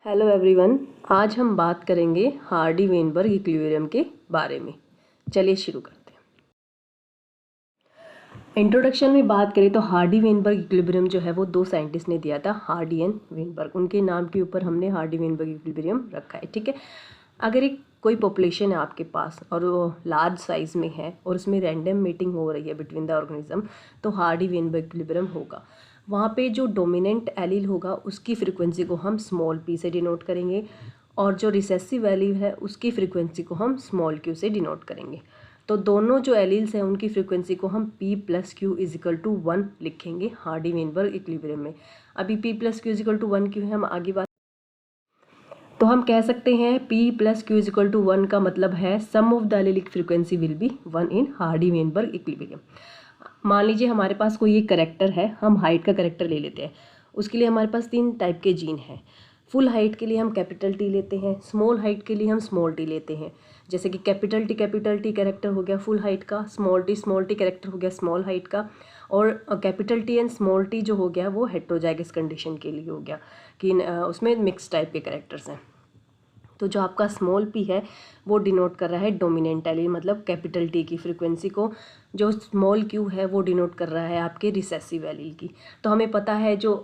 Hello everyone, आज हम बात करेंगे हार्डी-वेनबर्ग इक्विलिब्रियम के बारे में। चलिए शुरू करते हैं। इंट्रोडक्शन में बात करें तो हार्डी-वेनबर्ग इक्विलिब्रियम जो है वो दो साइंटिस्ट ने दिया था, हार्डी एंड वेनबर्ग। उनके नाम के ऊपर हमने हार्डी-वेनबर्ग इक्विलिब्रियम रखा है। ठीक है, अगर एक कोई पॉपुलेशन है आपके पास और वो लार्ज साइज में है और उसमें रैंडम मीटिंग हो रही है बिटवीन द ऑर्गेनिज्म, तो हार्डी-वेनबर्ग इक्विलिब्रियम होगा। वहाँ पे जो डोमिनेंट एलील होगा उसकी फ्रीक्वेंसी को हम स्मॉल p से डिनोट करेंगे और जो रिसेसिव एलील है उसकी फ्रीक्वेंसी को हम स्मॉल q से डिनोट करेंगे। तो दोनों जो एलील्स हैं उनकी फ्रीक्वेंसी को हम p + q = 1 लिखेंगे हार्डी-वेनबर्ग इक्विलिब्रियम में। अभी p + q = 1 क्यों है, हम आगे बात। तो हम कह सकते हैं p + q = 1 का मतलब है sum of the allelic frequency will be 1 in Hardy Weinberg equilibrium. मान लीजिए हमारे पास कोई एक करेक्टर है, हम हाइट का करेक्टर ले लेते हैं। उसके लिए हमारे पास 3 टाइप के जीन हैं। फुल हाइट के लिए हम कैपिटल टी लेते हैं, स्मॉल हाइट के लिए हम स्मॉल टी लेते हैं। जैसे कि कैपिटल टी कैरेक्टर हो गया फुल हाइट का, स्मॉल टी कैरेक्टर हो गया स्मॉल हाइट का, और capital T and small T जो हो गया वो हेट्रोजाइगस कंडीशन के लिए हो गया कि उसमें मिक्स टाइप के कैरेक्टर्स हैं। तो जो आपका स्मॉल p है वो डिनोट कर रहा है डोमिनेंट एलील, मतलब कैपिटल T की फ्रीक्वेंसी को। जो स्मॉल q है वो डिनोट कर रहा है आपके रिसेसिव एलील की। तो हमें पता है जो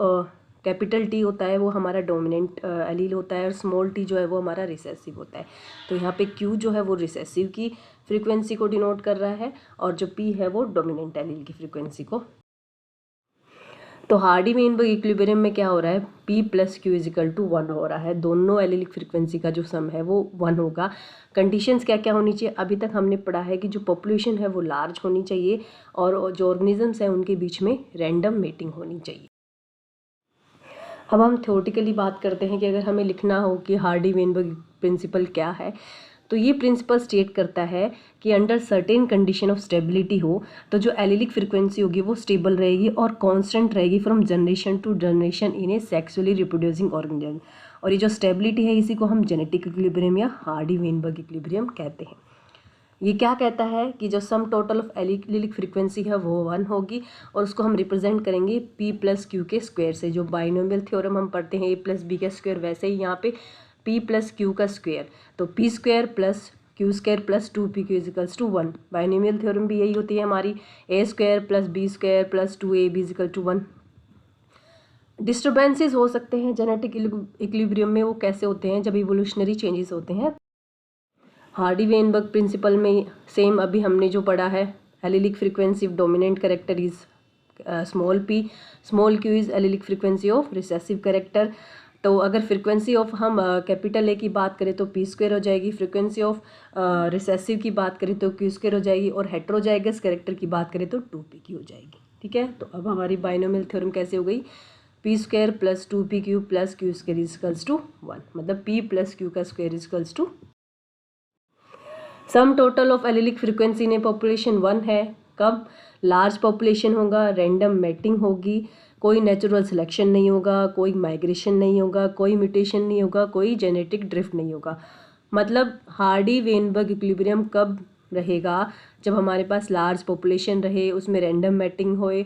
कैपिटल T होता है वो हमारा डोमिनेंट एलील होता है और स्मॉल t जो है वो हमारा रिसेसिव होता है। तो यहाँ पे q जो है वो रिसेसिव की फ्रीक्वेंसी को डिनोट कर रहा है और जो p है वो डोमिनेंट एलील की फ्रीक्वेंसी को। तो हार्डी-वेनबर्ग इक्विलिब्रियम में क्या हो रहा है, p + q = 1 हो रहा है। दोनों एलिलिक फ्रीक्वेंसी का जो सम है वो 1 होगा। कंडीशंस क्या क्या होनी चाहिए, अभी तक हमने पढ़ा है कि जो पॉपुलेशन है वो लार्ज होनी चाहिए और जो ऑर्गेनिजम्स हैं उनके बीच में रैंडम मेटिंग होनी चाहिए। अब हम थ्योरेटिकली बात करते हैं कि अगर हमें लिखना हो कि हार्डी-वेनबर्ग प्रिंसिपल क्या है, तो ये प्रिंसिपल स्टेट करता है कि under certain condition of stability हो तो जो एलिलिक फ्रीक्वेंसी होगी वो स्टेबल रहेगी और कांस्टेंट रहेगी from generation to generation in a sexually reproducing organism. और ये जो स्टेबिलिटी है इसी को हम जेनेटिक इक्विलिब्रियम या हार्डी-वेनबर्ग इक्विलिब्रियम कहते हैं। ये क्या कहता है कि जो sum total of allelic frequency है वो 1 होगी और उसको हम रिप्रेजेंट करेंगे p + q के स्क्वायर से। जो बाइनोमियल थ्योरम हम पढ़ते हैं a + b का स्क्वायर, वैसे ही यहाँ पे p + q का स्क्वायर। तो p² + q² + 2pq = 1। Binomial theorem भी यही होती है हमारी, a² + b² + 2ab = 1। डिस्टर्बेंसेस हो सकते हैं जेनेटिक इक्विलिब्रियम में, वो कैसे होते हैं, जब इवोल्यूशनरी चेंजेस होते हैं। हार्डी-वेनबर्ग प्रिंसिपल में सेम अभी हमने जो पढ़ा है, allylic frequency of dominant character is small p, small q is allylic frequency of recessive character. तो अगर फ्रीक्वेंसी ऑफ हम कैपिटल A की बात करें तो p² हो जाएगी, फ्रीक्वेंसी ऑफ रिसेसिव की बात करें तो q² हो जाएगी और हेट्रोजाइगस कैरेक्टर की बात करें तो 2pq हो जाएगी। ठीक है, तो अब हमारी बाइनोमियल थ्योरम कैसे हो गई, p² + 2pq + q² = 1, मतलब p + q का square = some total of allelic frequency ने पॉपुलेशन 1 है। कब लार्ज पॉपुलेशन होगा, रैंडम मैटिंग होगी, कोई नेचुरल सिलेक्शन नहीं होगा, कोई माइग्रेशन नहीं होगा, कोई म्यूटेशन नहीं होगा, कोई जेनेटिक ड्रिफ्ट नहीं होगा। मतलब हार्डी-वेनबर्ग इक्विलिब्रियम कब रहेगा, जब हमारे पास लार्ज पॉपुलेशन रहे, उसमें रैंडम मैटिंग होए,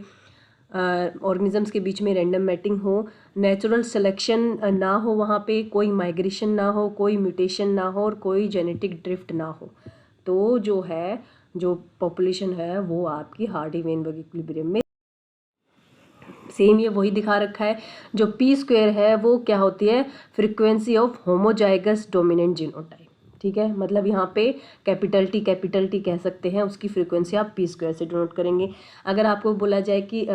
ऑर्गेनिजम्स के बीच में रैंडम मैटिंग हो, नेचुरल सिलेक्शन ना हो, वहाँ पे कोई माइग्रेशन ना हो, कोई म्यूटेशन ना हो और कोई जेनेटिक ड्रिफ्ट ना हो। तो जो है जो पॉपुलेशन है वो आपकी हार्डी-वेनबर्ग इक्विलिब्रियम में सेम ये वही दिखा रखा है। जो p² है वो क्या होती है, frequency of homozygous dominant genotype. ठीक है, मतलब यहाँ पे कैपिटल T कह सकते हैं, उसकी फ्रीक्वेंसी आप p² से डिनोट करेंगे। अगर आपको बोला जाए कि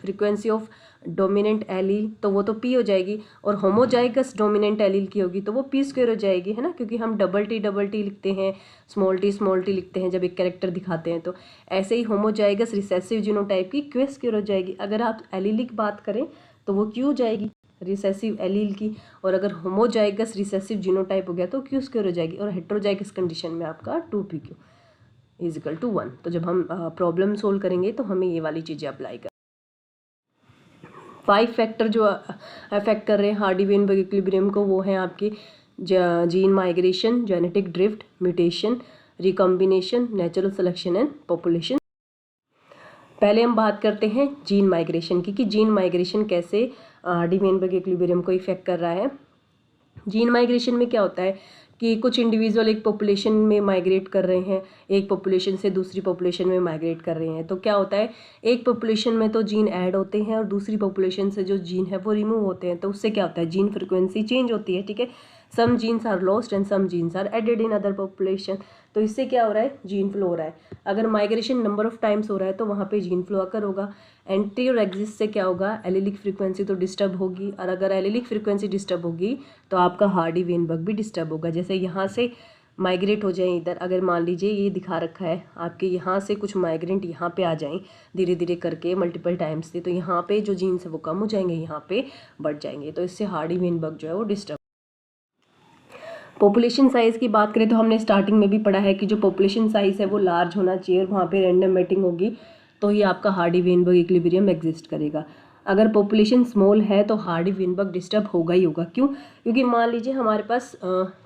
फ्रीक्वेंसी ऑफ डोमिनेंट एलील तो वो तो p हो जाएगी और होमोजाइगस डोमिनेंट एलील की होगी तो वो p² हो जाएगी, है ना, क्योंकि हम डबल टी लिखते हैं, स्मॉल टी लिखते हैं जब एक कैरेक्टर दिखाते हैं। तो ऐसे ही होमोजाइगस रिसेसिव जीनोटाइप की q² हो जाएगी। अगर आप एलीलिक बात करें तो वो q हो जाएगी रिसेसिव एलील की, और अगर होमोजाइगस रिसेसिव जीनोटाइप हो गया तो q² हो जाएगी, और हेट्रोजाइगस कंडीशन में आपका 2pq = 1। तो जब हम प्रॉब्लम सोल्व करेंगे तो हमें ये वाली चीज़ें अप्लाई कर 5 फैक्टर जो अफेक्ट कर रहे हैं हार्डी-वेनबर्ग इक्विलिब्रियम को, वो हैं आपकी gene migration, genetic drift, mutation, recombination, natural selection and population. पहले हम बात करते हैं जीन माइग्रेशन की, कि जीन माइग्रेशन कैसे हार्डी-वेनबर्ग इक्विलिब्रियम को इफेक्ट कर रहा है। जीन माइग्रेशन में क्या होता है कि कुछ इंडिविजुअल एक पॉपुलेशन में माइग्रेट कर रहे हैं, एक पॉपुलेशन से दूसरी पॉपुलेशन में माइग्रेट कर रहे हैं, तो क्या होता है एक पॉपुलेशन में तो जीन ऐड होते हैं और दूसरी पॉपुलेशन से जो जीन है वो रिमूव होते हैं, तो उससे क्या होता है जीन फ्रिक्वेंसी चेंज होती है, ठीक है। Some genes are lost and some genes are added in other population, तो इससे क्या हो रहा है जीन फ्लो हो रहा है। अगर माइग्रेशन नंबर ऑफ टाइम्स हो रहा है तो वहाँ पे जीन फ्लो आकर होगा। एंटी और एग्जिस्ट से क्या होगा, एलिलिक फ्रीक्वेंसी तो डिस्टर्ब होगी, और अगर एलिलिक फ्रीक्वेंसी डिस्टर्ब होगी तो आपका हार्डी वेनबर्ग भी डिस्टर्ब होगा। जैसे यहाँ से माइग्रेट हो जाएं इधर, अगर मान लीजिए ये दिखा रखा है आपके यहाँ से कुछ माइग्रेंट यहाँ पे आ जाएं धीरे धीरे करके मल्टीपल टाइम्स से, तो यहाँ पे जो जीन्स है वो कम हो जाएंगे, यहाँ पे बढ़ जाएंगे, तो इससे हार्डी वेनबर्ग जो है वो डिस्टर्ब। पॉपुलेशन साइज़ की बात करें तो हमने स्टार्टिंग में भी पढ़ा है कि जो पॉपुलेशन साइज़ है वो लार्ज होना चाहिए, वहाँ पे रैंडम मैटिंग होगी तो ही आपका हार्डी वेनबर्ग इक्विलिब्रियम एग्जिस्ट करेगा। अगर पॉपुलेशन स्मॉल है तो हार्डी वेनबर्ग डिस्टर्ब होगा ही होगा। क्यों? क्योंकि मान लीजिए हमारे पास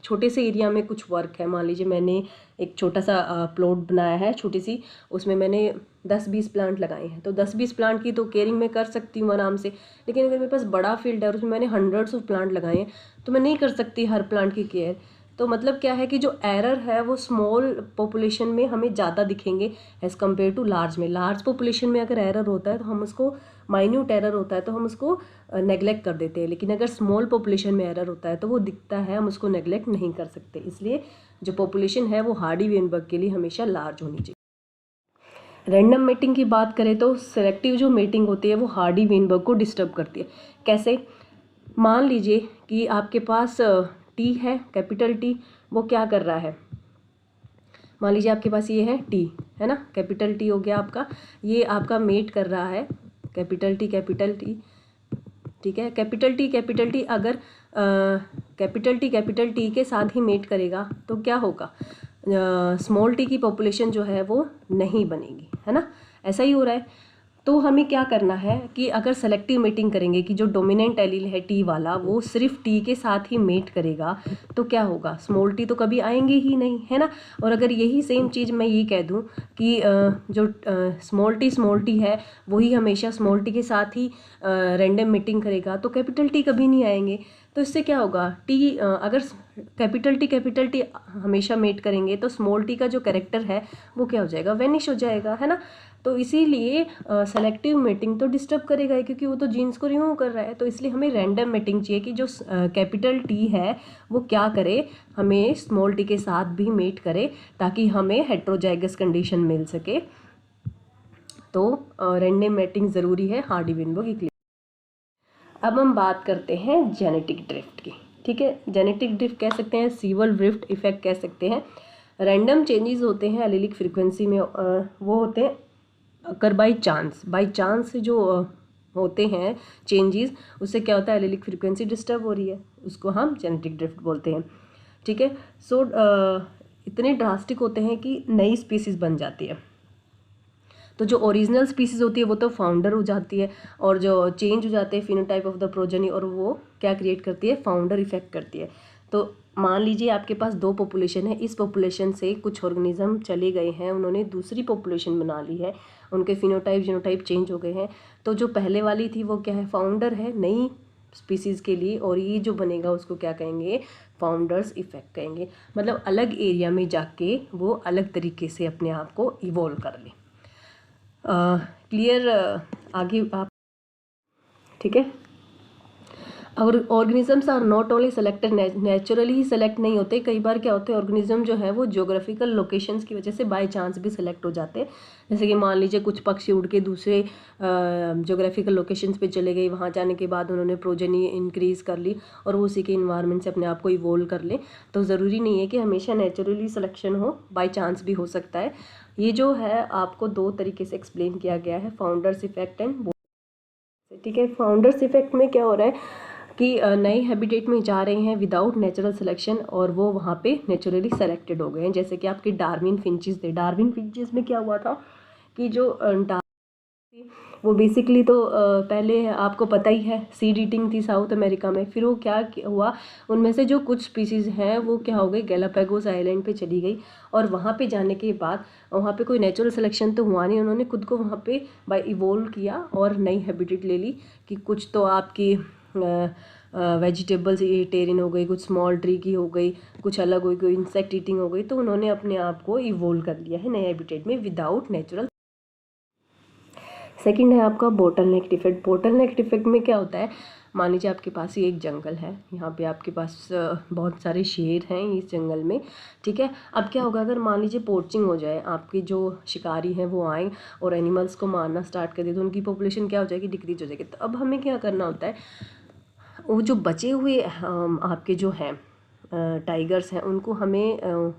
छोटे से एरिया में कुछ वर्क है, मान लीजिए मैंने एक छोटा सा प्लॉट बनाया है छोटी सी, उसमें मैंने 10-20 प्लांट लगाए हैं, तो 10-20 प्लांट की तो केयरिंग मैं कर सकती हूँ आराम से, लेकिन अगर मेरे पास बड़ा फील्ड है और उसमें मैंने हंड्रेड्स ऑफ प्लांट लगाए हैं तो मैं नहीं कर सकती हर प्लांट की केयर। तो मतलब क्या है कि जो एरर है वो स्मॉल पॉपुलेशन में हमें ज़्यादा दिखेंगे एज़ कम्पेयर टू लार्ज में। लार्ज पॉपुलेशन में अगर एरर होता है तो हम उसको, माइन्यूट एरर होता है तो हम उसको नेगलेक्ट कर देते हैं, लेकिन अगर स्मॉल पॉपुलेशन में एरर होता है तो वो दिखता है, हम उसको नेगलेक्ट नहीं कर सकते। इसलिए जो पॉपुलेशन है वो हार्डी वेनबर्ग के लिए हमेशा लार्ज होनी चाहिए। रैंडम मेटिंग की बात करें तो सेलेक्टिव जो मेटिंग होती है वो हार्डी वेनबर्ग को डिस्टर्ब करती है। कैसे? मान लीजिए कि आपके पास टी है, कैपिटल टी, वो क्या कर रहा है, मान लीजिए आपके पास ये है टी, है ना, कैपिटल टी हो गया आपका, ये आपका मेट कर रहा है कैपिटल टी, ठीक है। कैपिटल टी अगर कैपिटल टी के साथ ही मेट करेगा तो क्या होगा, स्मॉल टी की पॉपुलेशन जो है वो नहीं बनेगी, है ना, ऐसा ही हो रहा है। तो हमें क्या करना है कि अगर सेलेक्टिव मेटिंग करेंगे कि जो डोमिनेंट एलील है टी वाला वो सिर्फ टी के साथ ही मेट करेगा तो क्या होगा, स्मॉल टी तो कभी आएंगे ही नहीं, है ना। और अगर यही सेम चीज़ मैं ये कह दूं कि जो स्मॉल टी है वही हमेशा स्मॉल टी के साथ ही रैंडम मेटिंग करेगा तो कैपिटल टी कभी नहीं आएंगे। तो इससे क्या होगा, टी अगर कैपिटल टी हमेशा मेट करेंगे तो स्मॉल टी का जो कैरेक्टर है वो क्या हो जाएगा, वेनिश हो जाएगा, है ना। तो इसीलिए सेलेक्टिव मेटिंग तो डिस्टर्ब करेगा ही, क्योंकि वो तो जीन्स को रिमूव कर रहा है। तो इसलिए हमें रैंडम मेटिंग चाहिए कि जो कैपिटल टी है वो क्या करे, हमें स्मॉल टी के साथ भी मेट करे ताकि हमें हेट्रोजाइगस कंडीशन मिल सके। तो रैंडम मेटिंग ज़रूरी है हार्डी वेनबर्ग इक्विलिब्रियम। अब हम बात करते हैं जेनेटिक ड्रिफ्ट की, ठीक है। जेनेटिक ड्रिफ्ट कह सकते हैं, सीवल ड्रिफ्ट इफेक्ट कह सकते हैं। रैंडम चेंजेस होते हैं एलीलिक फ्रीक्वेंसी में, वो होते हैं अगर बाई चांस से जो होते हैं चेंजेस, उससे क्या होता है, एलीलिक फ्रीक्वेंसी डिस्टर्ब हो रही है, उसको हम जेनेटिक ड्रिफ्ट बोलते हैं, ठीक है। सो इतने ड्रास्टिक होते हैं कि नई स्पीसीज़ बन जाती है। तो जो ओरिजिनल स्पीसीज़ होती है वो तो फाउंडर हो जाती है, और जो चेंज हो जाते हैं फिनोटाइप ऑफ द प्रोजेनी, और वो क्या क्रिएट करती है, फाउंडर इफेक्ट करती है। तो मान लीजिए आपके पास 2 पॉपुलेशन है, इस पॉपुलेशन से कुछ ऑर्गेनिज्म चले गए हैं, उन्होंने दूसरी पॉपुलेशन बना ली है, उनके फिनोटाइप जीनोटाइप चेंज हो गए हैं। तो जो पहले वाली थी वो क्या है, फाउंडर है नई स्पीसीज़ के लिए, और ये जो बनेगा उसको क्या कहेंगे, फाउंडर्स इफेक्ट कहेंगे। मतलब अलग एरिया में जाके वो अलग तरीके से अपने आप को इवॉल्व कर ले। क्लियर? आगे आप, ठीक है। और organisms are not only selected, naturally ही सेलेक्ट नहीं होते, कई बार क्या होते हैं ऑर्गेनिज्म जो है वो ज्योग्राफिकल लोकेशंस की वजह से बाय चांस भी सेलेक्ट हो जाते हैं। जैसे कि मान लीजिए कुछ पक्षी उड़ के दूसरे ज्योग्राफिकल लोकेशंस पे चले गए, वहाँ जाने के बाद उन्होंने प्रोजेनी इंक्रीज़ कर ली और वो उसी के इन्वायरमेंट से अपने आप को इवोल्व कर ले। तो ज़रूरी नहीं है कि हमेशा नेचुरली सिलेक्शन हो, बाई चांस भी हो सकता है। ये जो है आपको 2 तरीके से एक्सप्लेन किया गया है, फाउंडर्स इफेक्ट एंड, ठीक है। फाउंडर्स इफेक्ट में क्या हो रहा है कि नए हैबिटेट में जा रहे हैं विदाउट नेचुरल सिलेक्शन, और वो वहाँ पे नेचुरली सेलेक्टेड हो गए हैं। जैसे कि आपके डार्विन फिंचेस थे, डार्विन फिंचेस में क्या हुआ था कि जो वो बेसिकली तो पहले आपको पता ही है सीड ईटिंग थी साउथ अमेरिका में, फिर वो क्या हुआ, उनमें से जो कुछ स्पीसीज़ हैं वो क्या हो गई, गैलापागोस आइलैंड पे चली गई, और वहाँ पे जाने के बाद वहाँ पे कोई नेचुरल सिलेक्शन तो हुआ नहीं, उन्होंने खुद को वहाँ पे बाय इवोल्व किया और नई हैबिटेट ले ली कि कुछ तो आपकी वेजिटेबल्स ईटेरियन हो गई, कुछ स्मॉल ट्री की हो गई, कुछ अलग हो गई, कोई इंसेक्ट ईटिंग हो गई, तो उन्होंने अपने आप को इवोल्व कर लिया है नए हैबिटेट में विदाउट नेचुरल। सेकंड है आपका बोटलनेक इफेक्ट। बोटलनेक इफेक्ट में क्या होता है, मान लीजिए आपके पास ही एक जंगल है, यहाँ पे आपके पास बहुत सारे शेर हैं इस जंगल में, ठीक है। अब क्या होगा अगर मान लीजिए पोचिंग हो जाए, आपके जो शिकारी हैं वो आए और एनिमल्स को मारना स्टार्ट कर दे, तो उनकी पॉपुलेशन क्या हो जाएगी, डिक्रीज हो जाएगी। तो अब हमें क्या करना होता है, वो जो बचे हुए आपके जो हैं टाइगर्स हैं, उनको हमें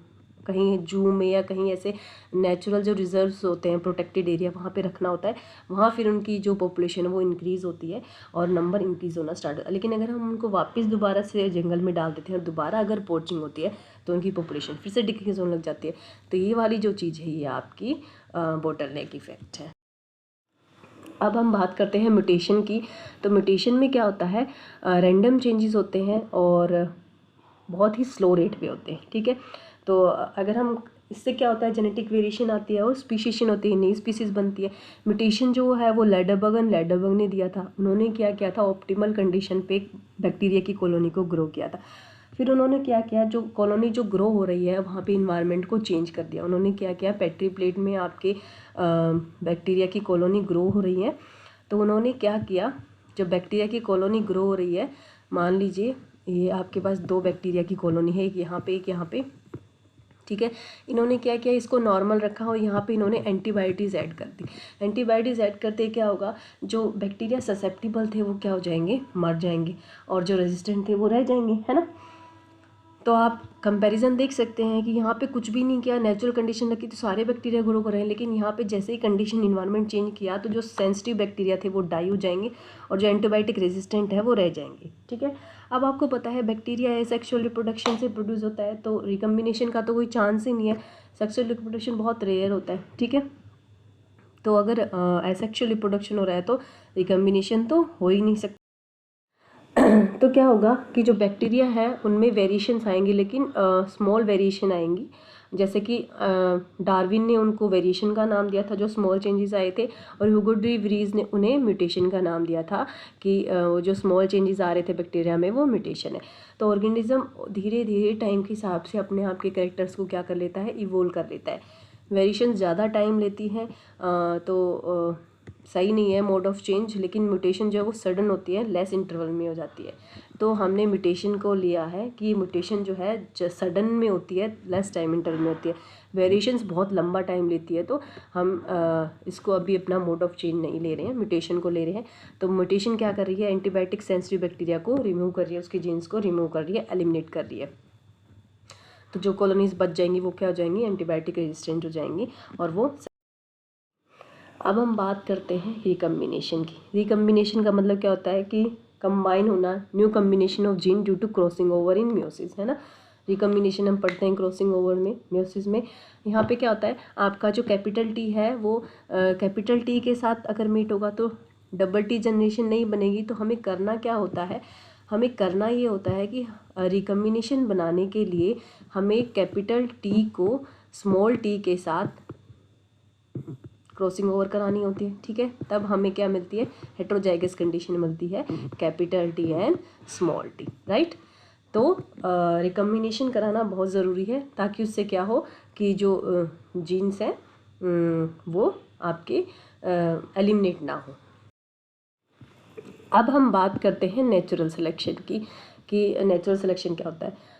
कहीं जू में या कहीं ऐसे नेचुरल जो रिजर्व्स होते हैं, प्रोटेक्टेड एरिया, वहाँ पे रखना होता है। वहाँ फिर उनकी जो पॉपुलेशन है वो इंक्रीज़ होती है और नंबर इंक्रीज़ होना स्टार्ट होता है। लेकिन अगर हम उनको वापस दोबारा से जंगल में डाल देते हैं और दोबारा अगर पोचिंग होती है तो उनकी पॉपुलेशन फिर से डिक्रीज़ होने लग जाती है। तो ये वाली जो चीज़ है ये आपकी बोटलनेक इफेक्ट है। अब हम बात करते हैं म्यूटेशन की। तो म्यूटेशन में क्या होता है, रैंडम चेंजेस होते हैं और बहुत ही स्लो रेट पे होते हैं, ठीक है। तो अगर हम इससे क्या होता है, जेनेटिक वेरिएशन आती है और स्पीशीशन होती है, नई स्पीसीज बनती है। म्यूटेशन जो है वो लेडरबर्ग ने दिया था। उन्होंने क्या किया था, ऑप्टिमल कंडीशन पे बैक्टीरिया की कॉलोनी को ग्रो किया था। फिर उन्होंने क्या किया, जो कॉलोनी जो ग्रो हो रही है वहाँ पे इन्वायरमेंट को चेंज कर दिया। उन्होंने क्या किया, पेट्री प्लेट में आपके बैक्टीरिया की कॉलोनी ग्रो हो रही है, तो उन्होंने क्या किया, जब बैक्टीरिया की कॉलोनी ग्रो हो रही है, मान लीजिए ये आपके पास 2 बैक्टीरिया की कॉलोनी है, एक यहाँ पे एक यहाँ पे, ठीक है। इन्होंने क्या किया, इसको नॉर्मल रखा और यहाँ पे इन्होंने एंटीबायोटिक्स ऐड कर दी। एंटीबायोटिक्स ऐड करते क्या होगा, जो बैक्टीरिया ससेप्टिबल थे वो क्या हो जाएंगे, मर जाएंगे, और जो रेजिस्टेंट थे वो रह जाएंगे, है ना। तो आप कंपैरिजन देख सकते हैं कि यहाँ पे कुछ भी नहीं किया, नेचुरल कंडीशन रखी तो सारे बैक्टीरिया ग्रो कर रहे हैं, लेकिन यहाँ पे जैसे ही कंडीशन इन्वायरमेंट चेंज किया तो जो सेंसिटिव बैक्टीरिया थे वो डाई हो जाएंगे और जो एंटीबायोटिक रेजिस्टेंट है वो रह जाएंगे, ठीक है। अब आपको पता है बैक्टीरिया एसेक्सुअल रिप्रोडक्शन से प्रोड्यूस होता है, तो रिकम्बिनेशन का तो कोई चांस ही नहीं है, सेक्सुअल रिप्रोडक्शन बहुत रेयर होता है, ठीक है। तो अगर एसेक्सुअल रिप्रोडक्शन हो रहा है तो रिकम्बिनेशन तो हो ही नहीं सकता। तो क्या होगा कि जो बैक्टीरिया है उनमें वेरिएशंस आएंगी, लेकिन स्मॉल वेरिएशन आएंगी। जैसे कि डार्विन ने उनको वेरिएशन का नाम दिया था जो स्मॉल चेंजेस आए थे, और ह्यूगो डी व्रीज ने उन्हें म्यूटेशन का नाम दिया था कि वो जो स्मॉल चेंजेस आ रहे थे बैक्टीरिया में वो म्यूटेशन है। तो ऑर्गेनिज्म धीरे धीरे टाइम के हिसाब से अपने आप के कैरेक्टर्स को क्या कर लेता है, इवोल्व कर लेता है। वेरिएशन ज़्यादा टाइम लेती हैं तो सही नहीं है मोड ऑफ चेंज, लेकिन म्यूटेशन जो है वो सडन होती है, लेस इंटरवल में हो जाती है। तो हमने म्यूटेशन को लिया है कि म्यूटेशन जो है सडन में होती है, लेस टाइम इंटरवल में होती है। वेरिएशंस बहुत लंबा टाइम लेती है, तो हम इसको अभी अपना मोड ऑफ चेंज नहीं ले रहे हैं, म्यूटेशन को ले रहे हैं। तो म्यूटेशन क्या कर रही है, एंटीबायोटिक सेंसिटिव बैक्टीरिया को रिमूव कर रही है, उसके जीन्स को रिमूव कर रही है, एलिमिनेट कर रही है। तो जो कॉलोनीज बच जाएंगी वो क्या हो जाएंगी, एंटीबायोटिक रेजिस्टेंट हो जाएंगी और वो। अब हम बात करते हैं रिकम्बिनेशन की। रिकम्बिनेशन का मतलब क्या होता है कि कंबाइन होना, new combination of gene due to crossing over in meiosis, है ना। रिकम्बिनेशन हम पढ़ते हैं क्रॉसिंग ओवर में, मियोसिस में। यहाँ पे क्या होता है, आपका जो कैपिटल टी है वो कैपिटल टी के साथ अगर मीट होगा तो डबल टी जनरेशन नहीं बनेगी। तो हमें करना क्या होता है, हमें करना ये होता है कि रिकम्बिनेशन बनाने के लिए हमें कैपिटल टी को स्मॉल टी के साथ क्रॉसिंग ओवर करानी होती है, ठीक है। तब हमें क्या मिलती है, हेट्रोजाइगस कंडीशन मिलती है, capital T and small T, right. तो रिकम्बिनेशन कराना बहुत ज़रूरी है ताकि उससे क्या हो कि जो जीन्स हैं वो आपके एलिमिनेट ना हो। अब हम बात करते हैं नेचुरल सिलेक्शन की, कि नेचुरल सिलेक्शन क्या होता है।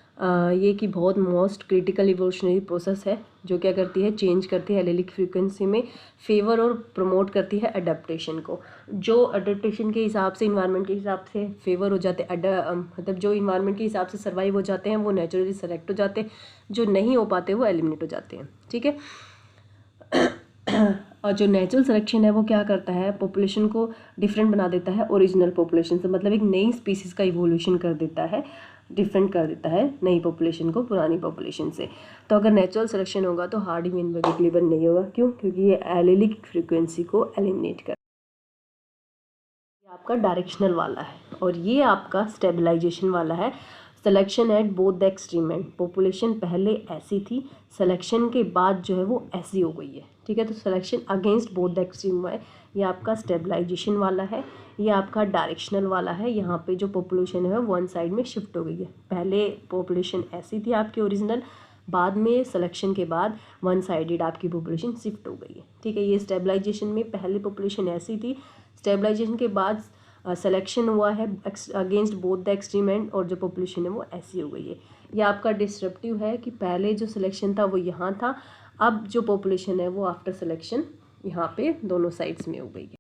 ये कि बहुत मोस्ट क्रिटिकल इवोल्यूशनरी प्रोसेस है जो क्या करती है, चेंज करती है एलेलिक फ्रीक्वेंसी में, फेवर और प्रमोट करती है अडेप्टेशन को। जो अडेप्टेशन के हिसाब से, इन्वायरमेंट के हिसाब से फेवर हो जाते हैं, मतलब जो इन्वायरमेंट के हिसाब से सर्वाइव हो जाते हैं वो नेचुरली सेलेक्ट हो जाते हैं, जो नहीं हो पाते वो एलिमिनेट हो जाते हैं, ठीक है। और जो नेचुरल सिलेक्शन है वो क्या करता है, पॉपुलेशन को डिफरेंट बना देता है ओरिजिनल पॉपुलेशन से, मतलब एक नई स्पीसीज़ का इवोल्यूशन कर देता है, डिफरेंट कर देता है नई पॉपुलेशन को पुरानी पॉपुलेशन से। तो अगर नेचुरल सिलेक्शन होगा तो हार्डी-वेनबर्ग इक्विलिब्रियम नहीं होगा, क्यों, क्योंकि ये एलेलिक फ्रीक्वेंसी को एलिमिनेट कर। ये आपका डायरेक्शनल वाला है और ये आपका स्टेबलाइजेशन वाला है। Selection at both the extreme and, population पहले ऐसी थी, सिलेक्शन के बाद जो है वो ऐसी हो गई है, ठीक है। तो selection against both the extreme है, ये आपका स्टेबलाइजेशन वाला है, ये आपका डायरेक्शनल वाला है। यहाँ पे जो पॉपुलेशन है वन साइड में शिफ्ट हो गई है। पहले पॉपुलेशन ऐसी थी आपकी ओरिजिनल, बाद में सिलेक्शन के बाद वन साइडेड आपकी पॉपुलेशन शिफ्ट हो गई है, ठीक है। ये स्टेबलाइजेशन में पहले पॉपुलेशन ऐसी थी, स्टेबलाइजेशन के बाद सिलेक्शन हुआ है against both the extreme and, और जो पॉपुलेशन है वो ऐसी हो गई है। ये आपका डिस्ट्रप्टिव है कि पहले जो सिलेक्शन था वो यहाँ था, अब जो पॉपुलेशन है वो आफ्टर सिलेक्शन यहाँ पे दोनों साइड्स में हो गई है।